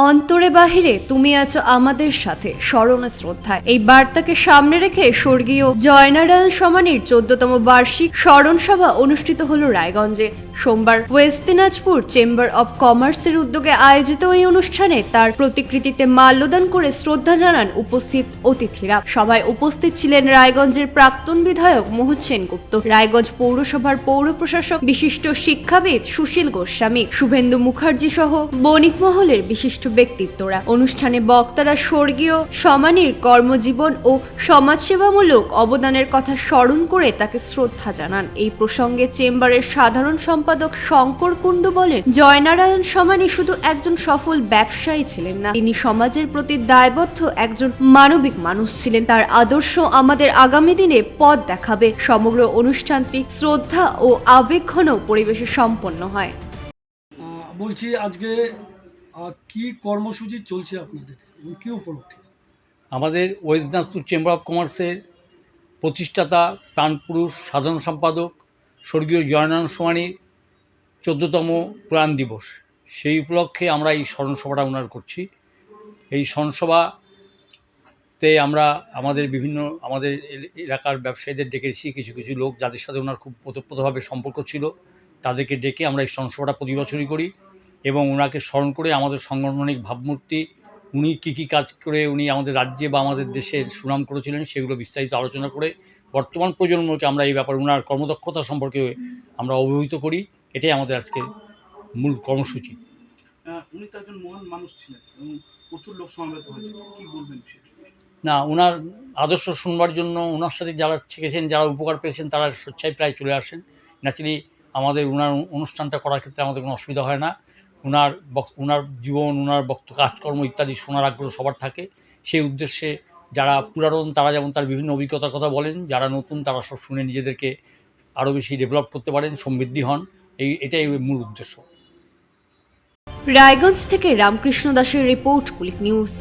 অন্তরে বাহিরে তুমি আছো আমাদের সাথে, স্মরণ শ্রদ্ধায়। এই বার্তাকে সামনে রেখে স্বর্গীয় জয়নারায়ণ সমানির 14তম বার্ষিক স্মরণ সভা অনুষ্ঠিত হলো রায়গঞ্জে সোমবার। ওয়েস্ট দিনাজপুর চেম্বার অব কমার্সের উদ্যোগে আয়োজিত এই অনুষ্ঠানে তার প্রতিকৃতিতে মাল্যদান করে শ্রদ্ধা জানান উপস্থিত অতিথিরা। সভায় উপস্থিত ছিলেন রায়গঞ্জের প্রাক্তন বিধায়ক মোহিত সেনগুপ্ত, রায়গঞ্জ পৌরসভার পৌর প্রশাসক, বিশিষ্ট শিক্ষাবিদ সুশীল গোস্বামী, শুভেন্দু মুখার্জি সহ বণিক মহলের বিশিষ্ট ব্যক্তিত্বরা। অনুষ্ঠানে বক্তারা স্বর্গীয় সমানির কর্মজীবন ও সমাজসেবামূলক অবদানের কথা স্মরণ করে তাকে শ্রদ্ধা জানান। এই প্রসঙ্গে চেম্বারের সাধারণ সম্পাদক শঙ্কর কুণ্ডু বলেন, জয়নারায়ণ সমানি শুধু একজন সফল ব্যবসায়ী ছিলেন না, তিনি সমাজের প্রতি দায়বদ্ধ একজন মানবিক মানুষ ছিলেন। তার আদর্শ আমাদের আগামী দিনে পথ দেখাবে। সমগ্র অনুষ্ঠানটি শ্রদ্ধা ও আবেগঘন পরিবেশে সম্পন্ন হয়। বলছি আজকে কি কর্মসূচি চলছে আপনাদের এবং কি উপলক্ষে? আমাদের ওয়েস্ট দিনাজপুর চেম্বার অফ কমার্সের প্রতিষ্ঠাতা প্রাণপুরুষ সাধারণ সম্পাদক স্বর্গীয় জয়নারায়ণ সমানির 14তম প্রয়াণ দিবস, সেই উপলক্ষে আমরা এই স্মরণসভাটা ওনার করছি। এই স্মরণসভাতে আমরা আমাদের এলাকার ব্যবসায়ীদের ডেকেছি, কিছু কিছু লোক যাদের সাথে ওনার খুব ওতপ্রোতভাবে সম্পর্ক ছিল, তাদেরকে ডেকে আমরা এই স্মরণসভাটা প্রতি বছরই করি এবং ওনাকে স্মরণ করে আমাদের সাংগঠনিক ভাবমূর্তি, উনি কী কাজ করে উনি আমাদের রাজ্যে বা আমাদের দেশের সুনাম করেছিলেন সেগুলো বিস্তারিত আলোচনা করে বর্তমান প্রজন্মকে আমরা এই ব্যাপারে ওনার কর্মদক্ষতা সম্পর্কে আমরা অবহিত করি। এটাই আমাদের আজকে মূল কর্মসূচি। উনি তো একজন মহান মানুষ ছিলেন এবং প্রচুর লোক সমবেত হয়েছে, কি বলবেন বিষয়টি? না, ওনার আদর্শ শুনবার জন্য ওনার সাথে যারা শিখেছেন, যারা উপকার পেয়েছেন, তারা স্বেচ্ছায় প্রায় চলে আসেন। ন্যাচারালি আমাদের ওনার অনুষ্ঠানটা করার ক্ষেত্রে আমাদের কোনো অসুবিধা হয় না। ওনার জীবন, ওনার কাজকর্ম ইত্যাদি শোনার আগ্রহ সবার থাকে। সেই উদ্দেশ্যে যারা পুরাতন তারা যেমন তার বিভিন্ন অভিজ্ঞতার কথা বলেন, যারা নতুন তারা সব শুনে নিজেদেরকে আরও বেশি ডেভেলপ করতে পারেন, সমৃদ্ধি হন। এটাই মূল উদ্দেশ্য। রায়গঞ্জ থেকে রামকৃষ্ণ দাসের রিপোর্ট, কুলিক নিউজ।